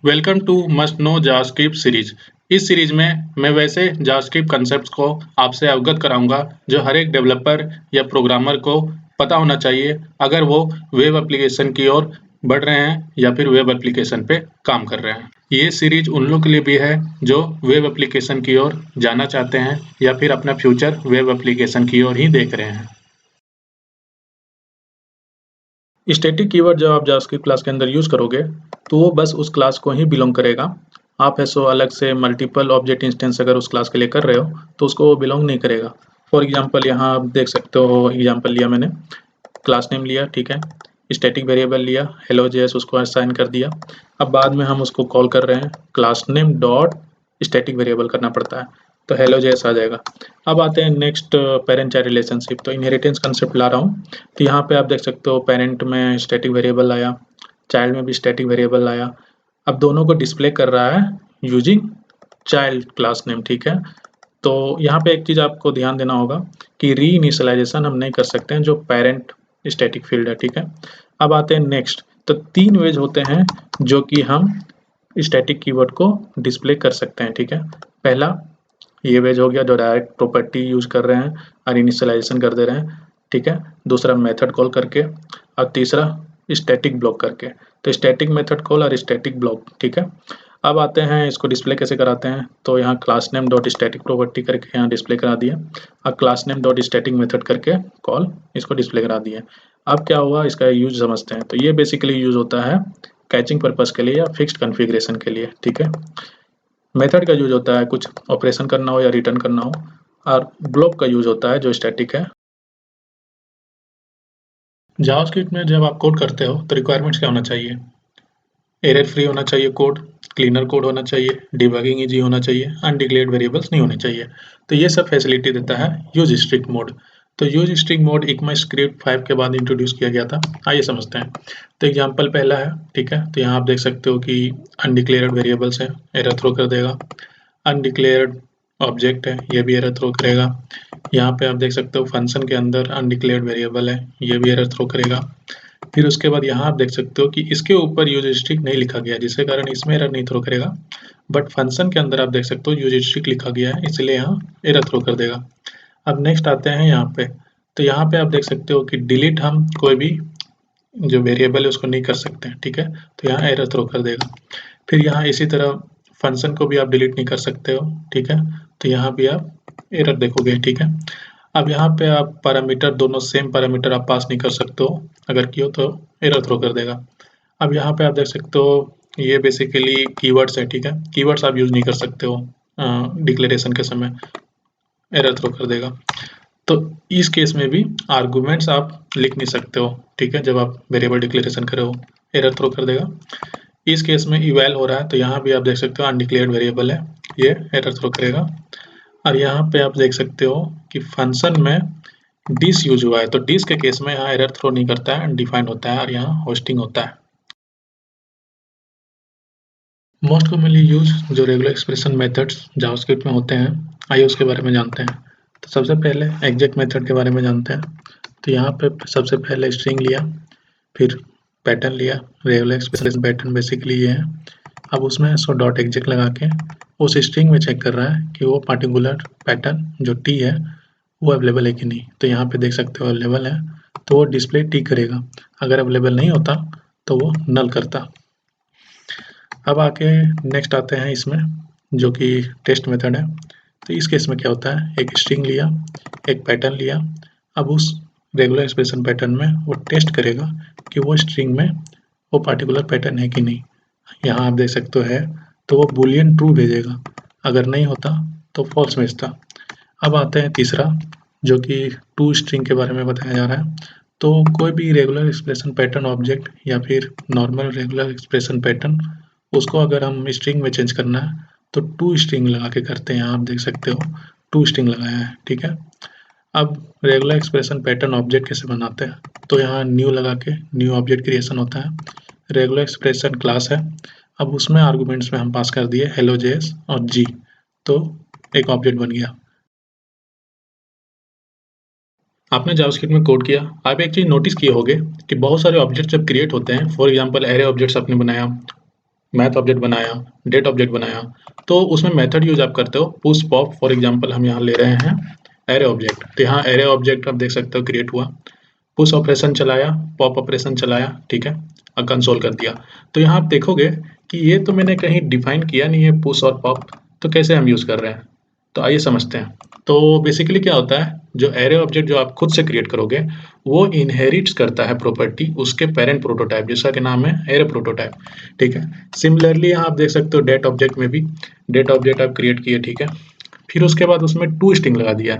Welcome to must know JavaScript series. इस series में मैं वैसे जावास्क्रिप्ट कंसेप्ट्स को आपसे अवगत कराऊंगा जो हर एक डेवलपर या प्रोग्रामर को पता होना चाहिए अगर वो वेब एप्लीकेशन की ओर बढ़ रहे हैं या फिर वेब एप्लीकेशन पे काम कर रहे हैं। ये सीरीज उन लोगों के लिए भी है जो वेब एप्लीकेशन की ओर जाना चाहते हैं या फिर अपना फ्यूचर वेब एप्लीकेशन की ओर ही देख रहे हैं। स्टैटिक कीवर्ड जब आप जावास्क्रिप्ट क्लास के अंदर यूज़ करोगे तो वो बस उस क्लास को ही बिलोंग करेगा। आप ऐसो अलग से मल्टीपल ऑब्जेक्ट इंस्टेंस अगर उस क्लास के लिए कर रहे हो तो उसको वो बिलोंग नहीं करेगा। फॉर एग्जांपल यहाँ आप देख सकते हो, एग्जांपल लिया मैंने, क्लास नेम लिया, ठीक है, स्टैटिक वेरिएबल लिया हेलो जेएस, उसको असाइन कर दिया। अब बाद में हम उसको कॉल कर रहे हैं class name dot static variable करना पड़ता है, तो हेलो जेएस आ जाएगा। अब आते हैं नेक्स्ट, पेरेंट चाइल्ड रिलेशनशिप। तो इनहेरिटेंस कंसेप्ट ला रहा हूँ, तो यहाँ पे आप देख सकते हो पेरेंट में स्टैटिक वेरिएबल आया, चाइल्ड में भी स्टैटिक वेरिएबल आया। अब दोनों को डिस्प्ले कर रहा है यूजिंग चाइल्ड क्लास नेम, ठीक है। तो यहाँ पे एक चीज़ आपको ध्यान देना होगा कि री इनिशियलाइजेशन हम नहीं कर सकते हैं जो पेरेंट स्टैटिक फील्ड है, ठीक है। अब आते हैं नेक्स्ट, तो 3 वेज होते हैं जो कि हम स्टैटिक कीवर्ड को डिस्प्ले कर सकते हैं, ठीक है। पहला ये वेज हो गया जो डायरेक्ट प्रॉपर्टी यूज कर रहे हैं और इनिशियलाइजेशन कर दे रहे हैं, ठीक है। दूसरा मेथड कॉल करके, और तीसरा स्टैटिक ब्लॉक करके। तो स्टैटिक मेथड कॉल और स्टैटिक ब्लॉक, ठीक है। अब आते हैं इसको डिस्प्ले कैसे कराते हैं, तो यहाँ class name dot static property करके यहाँ डिस्प्ले करा दिया, और class name dot static method करके कॉल इसको डिस्प्ले करा दिया। अब क्या हुआ, इसका यूज समझते हैं। तो ये बेसिकली यूज होता है कैचिंग पर्पस के लिए या फिक्स्ड कॉन्फ़िगरेशन के लिए, ठीक है। मेथड का यूज होता है कुछ ऑपरेशन करना हो या रिटर्न करना हो, और ब्लॉक का यूज होता है जो स्टैटिक है। जावास्क्रिप्ट में जब आप कोड करते हो तो रिक्वायरमेंट्स क्या होना चाहिए? एरर फ्री होना चाहिए कोड, क्लीनर कोड होना चाहिए, डिबगिंग ईजी होना चाहिए, अनडिक्लेयर्ड वेरिएबल्स नहीं होने चाहिए। तो ये सब फैसिलिटी देता है यूज स्ट्रिक्ट मोड। तो यूज स्ट्रिक्ट मोड ECMAScript 5 के बाद इंट्रोड्यूस किया गया था। आइए समझते हैं। तो एग्जांपल पहला है, ठीक है। तो यहाँ आप देख सकते हो कि अनडिक्लेयर्ड वेरिएबल्स है, एरर थ्रो कर देगा। अनडिक्लेयर्ड ऑब्जेक्ट है, ये भी एरर थ्रो करेगा। यहाँ पे आप देख सकते हो फंक्शन के अंदर अनडिक्लेयर्ड वेरिएबल है, ये भी एरर थ्रो करेगा। फिर उसके बाद यहाँ आप देख सकते हो कि इसके ऊपर यूज स्ट्रिक्ट नहीं लिखा गया, जिसके कारण इसमें एरर नहीं थ्रो करेगा, बट फंक्शन के अंदर आप देख सकते हो यूज स्ट्रिक्ट लिखा गया है, इसलिए यहाँ एरर थ्रो कर देगा। अब नेक्स्ट आते हैं यहाँ पे, तो यहाँ पे आप देख सकते हो कि डिलीट हम कोई भी जो वेरिएबल है उसको नहीं कर सकते हैं, ठीक है। तो यहाँ एरर थ्रो कर देगा। फिर यहाँ इसी तरह फंक्शन को भी आप डिलीट नहीं कर सकते हो, ठीक है। तो यहाँ भी आप एरर देखोगे, ठीक है। अब यहाँ पे आप पैरामीटर, दोनों सेम पैरामीटर आप पास नहीं कर सकते हो, अगर किए तो एरर थ्रो कर देगा। अब यहाँ पे आप देख सकते हो ये बेसिकली कीवर्ड्स है, ठीक है। कीवर्ड्स आप यूज नहीं कर सकते हो डिक्लेरेशन के समय, एरर थ्रो कर देगा। तो इस केस में भी आर्गुमेंट्स आप लिख नहीं सकते हो, ठीक है। जब आप वेरिएबल डिक्लेरेशन करे हो, एरर थ्रो कर देगा। इस केस में इवैल हो रहा है, तो यहाँ भी आप देख सकते हो अनडिक्लेयर्ड वेरिएबल है, ये एरर थ्रो करेगा। और यहाँ पे आप देख सकते हो कि फंक्शन में डिस यूज हुआ है, तो डिस के केस में यहाँ एरर थ्रो नहीं करता है, अनडिफाइंड होता है, और यहाँ होस्टिंग होता है। मोस्ट कॉमनली यूज जो रेगुलर एक्सप्रेशन मेथड्स जावास्क्रिप्ट में होते हैं, आइए उसके बारे में जानते हैं। तो सबसे पहले एग्जेक्ट मेथड के बारे में जानते हैं। तो यहाँ पे सबसे पहले स्ट्रिंग लिया, फिर पैटर्न लिया, रेगुलर एक्सप्रेशन पैटर्न बेसिकली ये है। अब उसमें सो डॉट एग्जेक्ट लगा के उस स्ट्रिंग में चेक कर रहा है कि वो पर्टिकुलर पैटर्न जो टी है वो अवेलेबल है कि नहीं। तो यहाँ पे देख सकते हो अवेलेबल है, तो वो डिस्प्ले टी करेगा। अगर अवेलेबल नहीं होता तो वो नल करता। अब आके नेक्स्ट आते हैं इसमें, जो कि टेस्ट मेथड है। तो इस केस में क्या होता है, एक स्ट्रिंग लिया, एक पैटर्न लिया। अब उस रेगुलर एक्सप्रेशन पैटर्न में वो टेस्ट करेगा कि वो स्ट्रिंग में वो पर्टिकुलर पैटर्न है कि नहीं। यहाँ आप देख सकते हो है, तो वो बूलियन ट्रू भेजेगा, अगर नहीं होता तो फॉल्स भेजता। अब आते हैं तीसरा, जो कि टू स्ट्रिंग के बारे में बताया जा रहा है। तो कोई भी रेगुलर एक्सप्रेशन पैटर्न ऑब्जेक्ट या फिर नॉर्मल रेगुलर एक्सप्रेशन पैटर्न, उसको अगर हम स्ट्रिंग में चेंज करना है तो टू स्ट्रिंग लगा के करते हैं। आप देख सकते हो टू स्ट्रिंग लगाया है, ठीक है। अब रेगुलर एक्सप्रेशन पैटर्न ऑब्जेक्ट कैसे बनाते हैं, तो यहाँ न्यू लगा के न्यू ऑब्जेक्ट क्रिएशन होता है। रेगुलर एक्सप्रेशन क्लास है, अब उसमें आर्गुमेंट्स में हम पास कर दिए हेलो जेएस और जी, तो एक ऑब्जेक्ट बन गया। आपने जावास्क्रिप्ट में कोड किया, आप एक चीज़ नोटिस किए होंगे कि बहुत सारे ऑब्जेक्ट जब क्रिएट होते हैं, फॉर एग्जांपल एरे ऑब्जेक्ट्स आपने बनाया, मैथ ऑब्जेक्ट बनाया, डेट ऑब्जेक्ट बनाया, तो उसमें मेथड यूज आप करते हो पुश पॉप। फॉर एग्जांपल हम यहाँ ले रहे हैं एरे ऑब्जेक्ट, तो यहाँ एरे ऑब्जेक्ट आप देख सकते हो क्रिएट हुआ, पुश ऑपरेशन चलाया, पॉप ऑपरेशन चलाया, ठीक है, और कंसोल कर दिया। तो यहाँ आप देखोगे कि ये तो मैंने कहीं डिफाइन किया नहीं है पुश और पॉप, तो कैसे हम यूज कर रहे हैं, तो आइए समझते हैं। तो बेसिकली क्या होता है, जो एरे ऑब्जेक्ट जो आप खुद से क्रिएट करोगे वो इनहेरिट्स करता है प्रॉपर्टी उसके पेरेंट प्रोटोटाइप, जिसका के नाम है एरे प्रोटोटाइप, ठीक है। सिमिलरली यहाँ आप देख सकते हो डेट ऑब्जेक्ट में भी, डेट ऑब्जेक्ट आप क्रिएट किए, ठीक है, फिर उसके बाद उसमें टू स्ट्रिंग लगा दिया।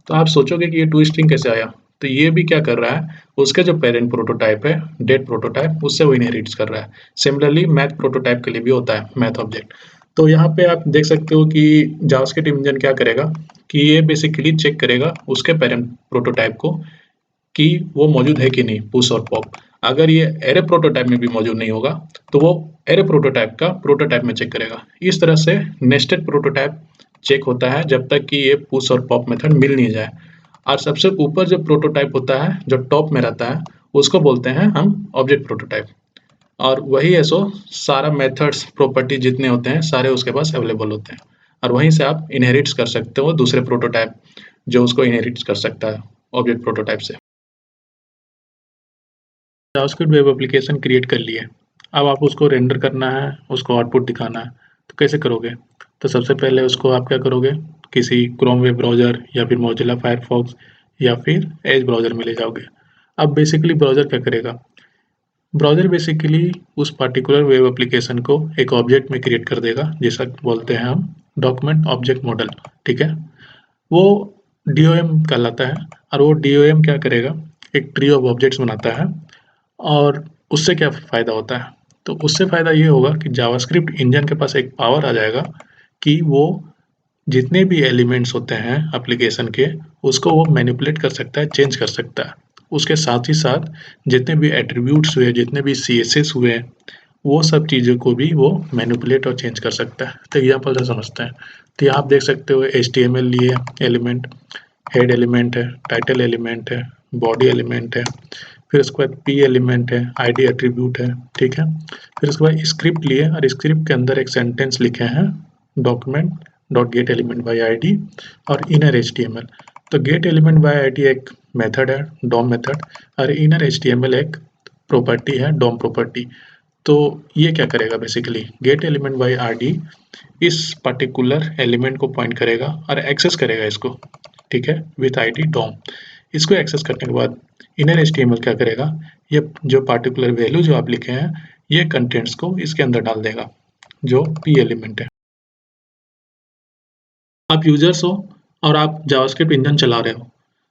तो आप सोचोगे कि ये टू स्ट्रिंग कैसे आया, तो ये भी क्या कर रहा है, उसके जो पेरेंट प्रोटोटाइप है डेट प्रोटोटाइप, उससे वो इनहेरिट्स कर रहा है। सिमिलरली मैथ प्रोटोटाइप के लिए भी होता है मैथ ऑब्जेक्ट। तो यहाँ पे आप देख सकते हो कि जावास्क्रिप्ट इंजन क्या करेगा कि ये बेसिकली चेक करेगा उसके पेरेंट प्रोटोटाइप को कि वो मौजूद है कि नहीं, पुश और पॉप। अगर ये एरे प्रोटोटाइप में भी मौजूद नहीं होगा तो वो एरे प्रोटोटाइप का प्रोटोटाइप में चेक करेगा। इस तरह से नेस्टेड प्रोटोटाइप चेक होता है जब तक कि ये पुश और पॉप मेथड मिल नहीं जाए। और सबसे ऊपर जो प्रोटोटाइप होता है जो टॉप में रहता है उसको बोलते हैं हम ऑब्जेक्ट प्रोटोटाइप। और वही है सो सारा मेथड्स प्रॉपर्टी जितने होते हैं सारे उसके पास अवेलेबल होते हैं, और वहीं से आप इनहेरिट्स कर सकते हो दूसरे प्रोटोटाइप जो उसको इनहेरिट्स कर सकता है ऑब्जेक्ट प्रोटोटाइप से। जावास्क्रिप्ट वेब एप्लीकेशन क्रिएट कर लिए, अब आप उसको रेंडर करना है, उसको आउटपुट दिखाना है, तो कैसे करोगे। तो सबसे पहले उसको आप क्या करोगे, किसी क्रोम वेब ब्राउज़र या फिर मोजिला फायरफॉक्स या फिर एज ब्राउज़र में ले जाओगे। अब बेसिकली ब्राउज़र क्या करेगा, ब्राउज़र बेसिकली उस पर्टिकुलर वेब एप्लीकेशन को एक ऑब्जेक्ट में क्रिएट कर देगा, जिसका बोलते हैं हम डॉक्यूमेंट ऑब्जेक्ट मॉडल, ठीक है। वो डीओएम कहलाता है, और वो डीओएम क्या करेगा, एक ट्री ऑफ ऑब्जेक्ट्स बनाता है। और उससे क्या फ़ायदा होता है, तो उससे फ़ायदा ये होगा कि जावास्क्रिप्ट इंजन के पास एक पावर आ जाएगा कि वो जितने भी एलिमेंट्स होते हैं एप्लीकेशन के, उसको वो मैनिपुलेट कर सकता है, चेंज कर सकता है। उसके साथ ही साथ जितने भी एट्रीब्यूट्स हुए, जितने भी सीएसएस हुए, वो सब चीज़ों को भी वो मैनिपुलेट और चेंज कर सकता है। तो एग्जाम्पल से समझते हैं, तो यहाँ आप देख सकते हो एचटीएमएल लिए एलिमेंट, हेड एलिमेंट है, टाइटल एलिमेंट है, बॉडी एलिमेंट है, फिर उसके बाद पी एलिमेंट है, आईडी एट्रीब्यूट है, ठीक है। फिर उसके बाद स्क्रिप्ट लिए और स्क्रिप्ट के अंदर एक सेंटेंस लिखे हैं, document dot gate element by ID और इनर एचटीएमएल। तो गेट एलिमेंट बाय आईडी एक मेथड है, डॉम मेथड, और इनर एचटीएमएल एक प्रॉपर्टी है, डॉम प्रॉपर्टी। तो ये क्या करेगा, basically gate element by ID इस पर्टिकुलर एलिमेंट को पॉइंट करेगा और एक्सेस करेगा इसको, ठीक है, विथ आईडी डॉम। इसको एक्सेस करने के बाद इनर एचटीएमएल क्या करेगा, ये जो पार्टिकुलर वैल्यू जो आप लिखे हैं ये कंटेंट्स को इसके अंदर डाल देगा, जो पी एलिमेंट है। आप यूजर्स हो और आप जावास्क्रिप्ट इंजन चला रहे हो,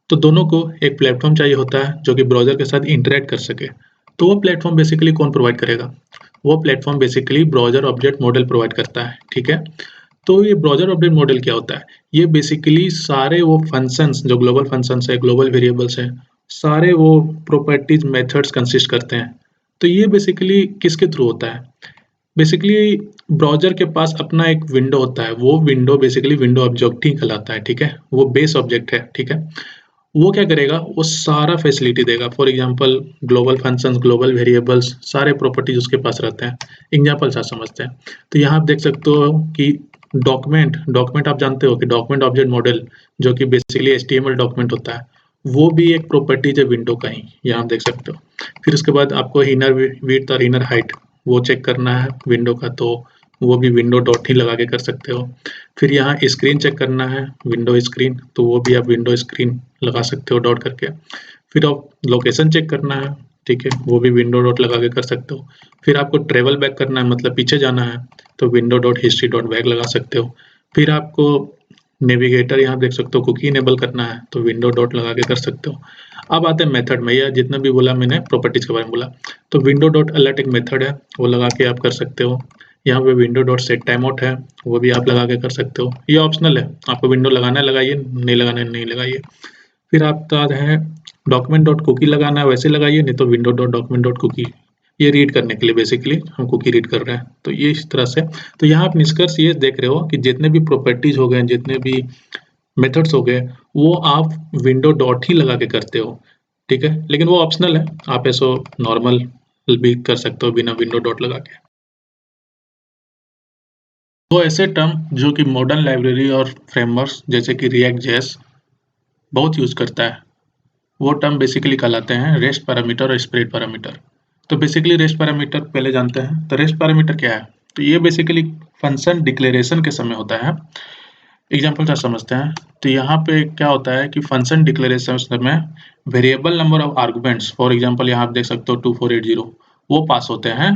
तो दोनों को एक प्लेटफॉर्म चाहिए होता है जो कि ब्राउजर के साथ इंटरेक्ट कर सके। तो वो प्लेटफॉर्म बेसिकली कौन प्रोवाइड करेगा, वो platform basically browser object model provide करता है, ठीक है। तो ये ब्राउजर ऑब्जेक्ट मॉडल क्या होता है, ये बेसिकली सारे वो फंक्शंस जो ग्लोबल फंक्शंस है, ग्लोबल वेरिएबल्स है, सारे वो प्रॉपर्टीज मेथड्स कंसिस्ट करते हैं। तो ये बेसिकली किसके थ्रू होता है, बेसिकली ब्राउज़र के पास अपना एक विंडो होता है, वो विंडो बेसिकली विंडो ऑब्जेक्ट ही कहलाता है, ठीक है, वो बेस ऑब्जेक्ट है, ठीक है। वो क्या करेगा, वो सारा फैसिलिटी देगा, for example global functions, global variables, सारे प्रॉपर्टीज उसके पास रहते हैं। एग्जांपल से समझते हैं, तो यहाँ आप देख सकते हो कि डॉक्यूमेंट डॉक्यूमेंट आप जानते हो कि डॉक्यूमेंट ऑब्जेक्ट मॉडल जो कि बेसिकली एचटीएमएल डॉक्यूमेंट होता है, वो भी एक प्रॉपर्टीज है विंडो का ही, यहाँ आप देख सकते हो। फिर उसके बाद आपको इनर विड्थ और इनर हाइट वो चेक करना है विंडो का, तो वो भी विंडो डॉट ही लगा के कर सकते हो। फिर यहाँ स्क्रीन चेक करना है, विंडो स्क्रीन, तो वो भी आप विंडो स्क्रीन लगा सकते हो डॉट करके। फिर आप लोकेशन चेक करना है, ठीक है, वो भी विंडो डॉट लगा के कर सकते हो। फिर आपको ट्रेवल बैक करना है, मतलब पीछे जाना है, तो window dot history dot back लगा सकते हो। फिर आपको नेविगेटर यहाँ देख सकते हो कुकी इनेबल करना है, तो विंडो डॉट लगा के कर सकते हो। अब आते हैं मेथड में, या जितना भी बोला मैंने प्रॉपर्टीज के बारे में बोला, तो विंडो डॉट अलर्ट एक मेथड है, वो लगा के आप कर सकते हो। यहाँ पे window dot set time out है, वो भी आप लगा के कर सकते हो। ये ऑप्शनल है, आपको विंडो लगाना है लगाइए, नहीं लगाना है नहीं लगाइए। फिर आपका है डॉक्यूमेंट डॉट कुकी लगाना है वैसे लगाइए, नहीं तो window dot document dot cookie, ये रीड करने के लिए बेसिकली हम कुकी रीड कर रहे हैं, तो ये इस तरह से। तो यहाँ आप निष्कर्ष ये देख रहे हो कि जितने भी प्रॉपर्टीज हो गए, जितने भी मेथड्स हो गए, वो आप विंडो डॉट ही लगा के करते हो, ठीक है, लेकिन वो ऑप्शनल है, आप ऐसो नॉर्मल भी कर सकते हो बिना विंडो डॉट लगा के। तो ऐसे टर्म जो कि मॉडर्न लाइब्रेरी और फ्रेमवर्क्स जैसे कि रिएक्ट जेएस बहुत यूज करता है, वो टर्म बेसिकली कहलाते हैं रेस्ट पैरामीटर और स्प्रेड पैरामीटर। तो बेसिकली रेस्ट पैरामीटर पहले जानते हैं। तो रेस्ट पैरामीटर क्या है? तो ये बेसिकली फंक्शन डिक्लेरेशन के समय होता है। एग्जाम्पल से समझते हैं। तो यहाँ पे क्या होता है कि फंक्शन डिक्लेरेशन में variable number of arguments, for example यहाँ आप देख सकते हो 2480, वो पास होते हैं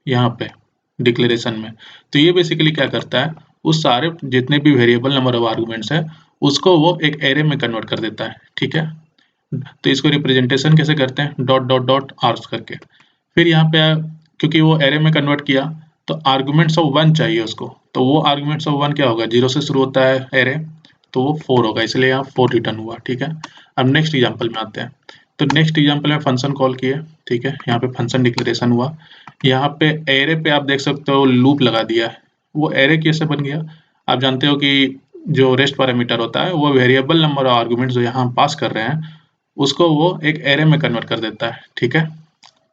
यहाँ पे डिक्लेरेशन में। तो ये बेसिकली क्या करता है, उस सारे जितने भी वेरिएबल नंबर ऑफ आर्गुमेंट्स है उसको वो एक एरे में कन्वर्ट कर देता है, ठीक है। तो इसको रिप्रेजेंटेशन कैसे करते हैं, डॉट डॉट डॉट आर्स करके। फिर यहाँ पे क्योंकि वो एरे में कन्वर्ट किया तो आर्गुमेंट्स ऑफ 1 चाहिए उसको, तो वो आर्गुमेंट्स ऑफ 1 क्या होगा, 0 से शुरू होता है एरे, तो वो 4 होगा, इसलिए यहाँ 4 रिटर्न हुआ, ठीक है। अब नेक्स्ट एग्जाम्पल में आते हैं। तो नेक्स्ट एग्जाम्पल में फंक्शन कॉल किए, ठीक है। यहाँ पे फंक्शन डिक्लेरेशन हुआ, यहाँ पे एरे पे आप देख सकते हो लूप लगा दिया है। वो एरे कैसे बन गया, आप जानते हो कि जो रेस्ट पैरामीटर होता है वो वेरिएबल नंबर ऑफ आर्गुमेंट जो यहाँ हम पास कर रहे हैं उसको वो एक एरे में कन्वर्ट कर देता है, ठीक है।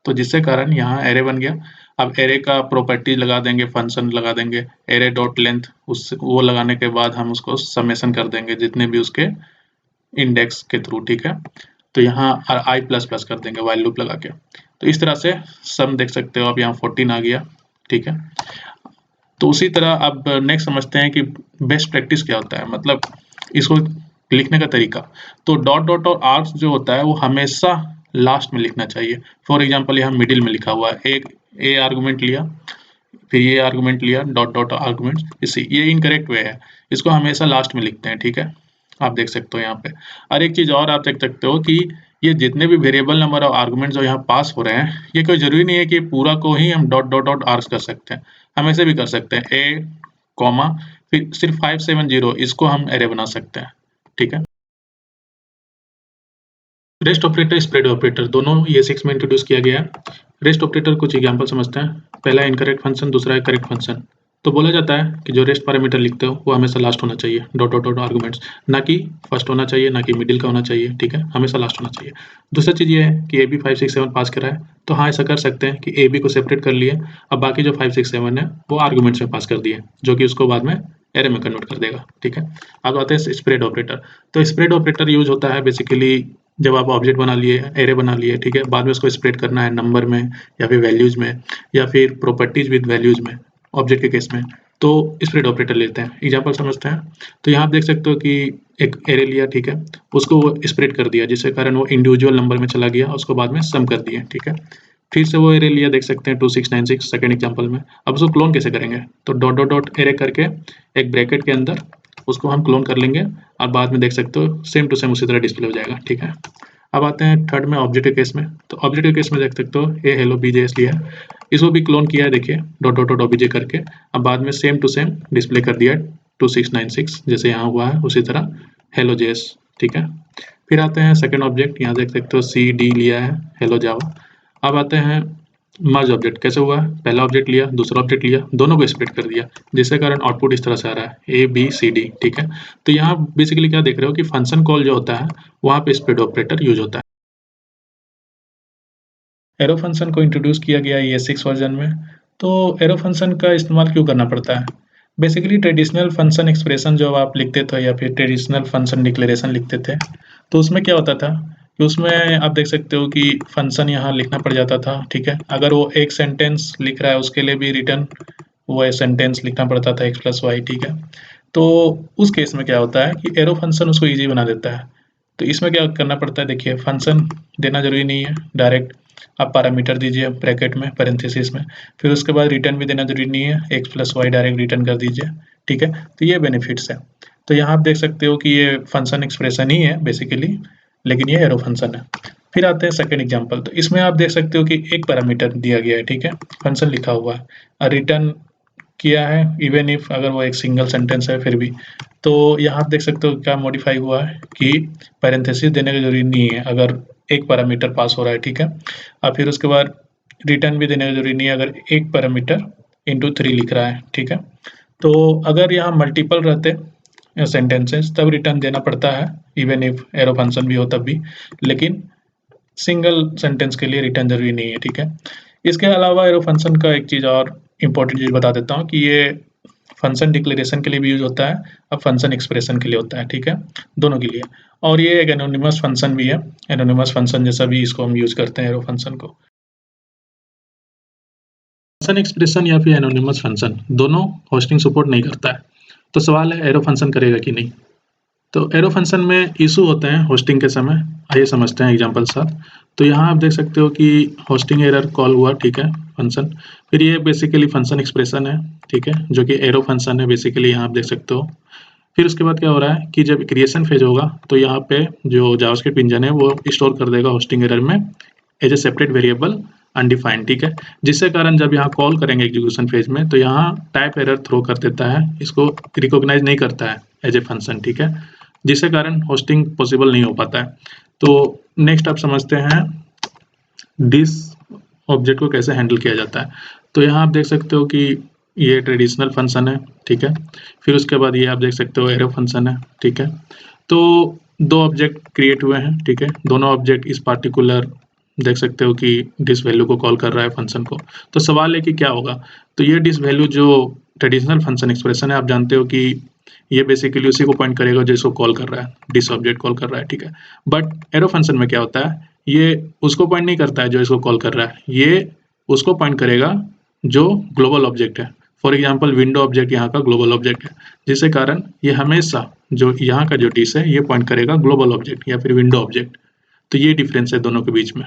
तो जिससे कारण यहाँ एरे बन गया। अब एरे का प्रॉपर्टी लगा देंगे, फंक्शन लगा देंगे एरे डॉट लेंथ, उस वो लगाने के बाद हम उसको समेशन कर देंगे जितने भी उसके इंडेक्स के थ्रू, ठीक है। तो यहाँ आई प्लस प्लस कर देंगे वाइल लूप लगा के। तो इस तरह से सम देख सकते हो, अब यहाँ 14 आ गया, ठीक है। तो उसी तरह अब नेक्स्ट समझते हैं कि बेस्ट प्रैक्टिस क्या होता है, मतलब इसको लिखने का तरीका। तो डॉट डॉट और आर्क्स जो होता है वो हमेशा लास्ट में लिखना चाहिए। फॉर एग्जांपल यहाँ मिडिल में लिखा हुआ है, एक ए आर्गुमेंट लिया, फिर ये आर्गुमेंट लिया, डॉट डॉट आर्गुमेंट, इसी ये इनकरेक्ट वे है, इसको हमेशा लास्ट में लिखते हैं, ठीक है। आप देख सकते हो यहाँ पे। और एक चीज और आप देख सकते हो कि ये जितने भी वेरिएबल नंबर ऑफ आर्गुमेंट जो यहाँ पास हो रहे हैं, ये कोई जरूरी नहीं है कि पूरा को ही हम डॉट डॉट डॉट आर्क्स कर सकते हैं, हम ऐसे भी कर सकते हैं ए कॉमा फिर सिर्फ 570, इसको हम एरे बना सकते हैं, ठीक है। रेस्ट ऑपरेटर, स्प्रेड ऑपरेटर, दोनों ये 6 में इंट्रोड्यूस किया गया है। रेस्ट ऑपरेटर कुछ एग्जांपल समझते हैं। पहला इनकरेक्ट फंक्शन, दूसरा है करेक्ट फंक्शन। तो बोला जाता है कि जो रेस्ट पैरामीटर लिखते हो वो हमेशा लास्ट होना चाहिए, डॉट डॉट डॉट आर्गुमेंट्स, ना कि फर्स्ट होना चाहिए, ना कि मिडिल का होना चाहिए, ठीक है, हमेशा लास्ट होना चाहिए। दूसरी चीज ये है कि ए बी 567 पास करा है, तो हाँ ऐसा कर सकते हैं कि ए बी को सेपरेट कर लिए, अब बाकी जो 567 है वो आर्गुमेंट्स में पास कर दिए, जो कि उसको बाद में एरे में कन्वर्ट कर देगा, ठीक है। अब आते हैं स्प्रेड ऑपरेटर। तो स्प्रेड ऑपरेटर यूज होता है बेसिकली जब आप ऑब्जेक्ट बना लिए, एरे बना लिए, ठीक है, बाद में उसको स्प्रेड करना है नंबर में या फिर वैल्यूज में या फिर प्रॉपर्टीज विद वैल्यूज में, ऑब्जेक्ट के केस में, तो स्प्रेड ऑपरेटर लेते हैं। एग्जांपल समझते हैं। तो यहाँ आप देख सकते हो कि एक एरे लिया, ठीक है, उसको वो स्प्रेड कर दिया जिसके कारण वो इंडिविजुअल नंबर में चला गया, उसको बाद में सम कर दिए, ठीक है। फिर से वो एरे लिया, देख सकते हैं 2696 सेकेंड एग्जाम्पल में। अब उसको क्लोन कैसे करेंगे, तो डॉट डॉट डॉट एरे करके एक ब्रैकेट के अंदर उसको हम क्लोन कर लेंगे और बाद में देख सकते हो सेम टू सेम उसी तरह डिस्प्ले हो जाएगा, ठीक है। अब आते हैं थर्ड में ऑब्जेक्ट के केस में। तो ऑब्जेक्ट के केस में देख सकते हो ये हेलो बीजेएस लिया है, इसको भी क्लोन किया है, देखिए डॉट डॉट डॉट ओबीजे करके, अब बाद में सेम टू सेम डिस्प्ले कर दिया 2696 जैसे यहाँ हुआ है उसी तरह हेलो जेएस, ठीक है। फिर आते हैं सेकंड ऑब्जेक्ट, यहाँ देख सकते हो सी डी लिया है हेलो जावा। अब आते हैं मर्ज ऑब्जेक्ट, कैसे हुआ है, पहला ऑब्जेक्ट लिया, दूसरा ऑब्जेक्ट लिया, दोनों को स्प्लिट कर दिया जिसके कारण आउटपुट इस तरह से आ रहा है ए बी सी डी, ठीक है। तो यहाँ बेसिकली क्या देख रहे हो कि फंक्शन कॉल जो होता है वहाँ पे स्प्लिट ऑपरेटर यूज होता है। एरो फंक्शन को इंट्रोड्यूस किया गया ये 6 वर्जन में। तो एरो फंक्शन का इस्तेमाल क्यों करना पड़ता है, बेसिकली ट्रेडिशनल फंक्शन एक्सप्रेशन जो आप लिखते थे या फिर ट्रेडिशनल फंक्शन डिक्लेरेशन लिखते थे, तो उसमें क्या होता था कि उसमें आप देख सकते हो कि फंक्शन यहाँ लिखना पड़ जाता था, ठीक है। अगर वो एक सेंटेंस लिख रहा है उसके लिए भी रिटर्न वो सेंटेंस लिखना पड़ता था x प्लस वाई, ठीक है। तो उस केस में क्या होता है कि एरो फंक्शन उसको ईजी बना देता है। तो इसमें क्या करना पड़ता है, देखिए फंक्शन देना जरूरी नहीं है, डायरेक्ट आप पैरामीटर दीजिए ब्रैकेट में पैरेंथेसिस में, फिर उसके बाद रिटर्न भी देना जरूरी नहीं है, X plus Y direct return कर दीजिए, ठीक है। तो ये बेनिफिट्स है। तो यहाँ आप देख सकते हो कि ये फंक्शन एक्सप्रेशन ही है बेसिकली, लेकिन ये एरो फंक्शन है। फिर आते हैं सेकंड एग्जांपल। तो इसमें आप देख सकते हो कि एक पैरामीटर दिया गया है, ठीक है, फंक्शन लिखा हुआ है और रिटर्न किया है, इवन इफ अगर वो एक सिंगल सेंटेंस है फिर भी। तो यहाँ आप देख सकते हो क्या मॉडिफाई हुआ है कि पैरेंथेसिस देने की जरूरी नहीं है अगर एक पैरामीटर पास हो रहा है, ठीक है। और फिर उसके बाद रिटर्न भी देने की जरूरी नहीं है अगर एक पैरामीटर इंटू 3 लिख रहा है, ठीक है। तो अगर यहाँ मल्टीपल रहते सेंटेंसेस तब रिटर्न देना पड़ता है, इवन इफ एरो फंक्शन भी हो तब भी, लेकिन सिंगल सेंटेंस के लिए रिटर्न जरूरी नहीं है, ठीक है। इसके अलावा एरो फंक्शन का एक चीज़ और इम्पोर्टेंट चीज़ बता देता हूँ कि ये फंक्शन डिक्लेरेशन के लिए भी यूज होता है और फंक्शन एक्सप्रेशन के लिए होता है, ठीक है, दोनों के लिए। और ये एक एनोनिमस फंक्शन भी है, एनोनिमस फंक्शन जैसा भी इसको हम यूज करते हैं एरो फंक्शन को। फंक्शन एक्सप्रेशन या फिर एनोनिमस फंक्शन दोनों होस्टिंग सपोर्ट नहीं करता है, तो सवाल है एरो फंक्शन करेगा कि नहीं। तो एरो फंक्शन में इशू होते हैं होस्टिंग के समय, आइए समझते हैं एग्जांपल साथ। तो यहाँ आप देख सकते हो कि होस्टिंग एरर कॉल हुआ, ठीक है, फंक्शन, फिर ये बेसिकली फंक्शन एक्सप्रेशन है, ठीक है, जो कि एरो फंक्शन है बेसिकली, यहाँ आप देख सकते हो। फिर उसके बाद क्या हो रहा है कि जब क्रिएशन फेज होगा तो यहाँ पे जो जावास्क्रिप्ट इंजन है वो स्टोर कर देगा होस्टिंग एरर में as a separate variable undefined, ठीक है, जिससे कारण जब यहाँ कॉल करेंगे एग्जीक्यूशन फेज में तो यहाँ टाइप एरर थ्रो कर देता है, इसको रिकॉग्नाइज नहीं करता है एज ए फंक्शन, ठीक है, जिससे कारण होस्टिंग पॉसिबल नहीं हो पाता है। तो नेक्स्ट आप समझते हैं डिस ऑब्जेक्ट को कैसे हैंडल किया जाता है। तो यहाँ आप देख सकते हो कि ये ट्रेडिशनल फंक्शन है, ठीक है, फिर उसके बाद ये आप देख सकते हो एरो फंक्शन है, ठीक है। तो दो ऑब्जेक्ट क्रिएट हुए हैं, ठीक है, दोनों ऑब्जेक्ट इस पार्टिकुलर देख सकते हो कि डिस वैल्यू को कॉल कर रहा है फंक्शन को। तो सवाल है कि क्या होगा। तो ये डिस वैल्यू जो ट्रेडिशनल फंक्शन एक्सप्रेशन है, आप जानते हो कि ये बेसिकली उसी को पॉइंट करेगा जो इसको कॉल कर रहा है, डिस ऑब्जेक्ट कॉल कर रहा है, ठीक है। बट एरो फंक्शन में क्या होता है, ये उसको पॉइंट नहीं करता है जो इसको कॉल कर रहा है, ये उसको पॉइंट करेगा जो ग्लोबल ऑब्जेक्ट है। फॉर एग्जाम्पल विंडो ऑब्जेक्ट यहाँ का ग्लोबल ऑब्जेक्ट है, जिससे कारण ये हमेशा जो यहाँ का जो डिस है ये पॉइंट करेगा ग्लोबल ऑब्जेक्ट या फिर विंडो ऑब्जेक्ट। तो ये डिफरेंस है दोनों के बीच में।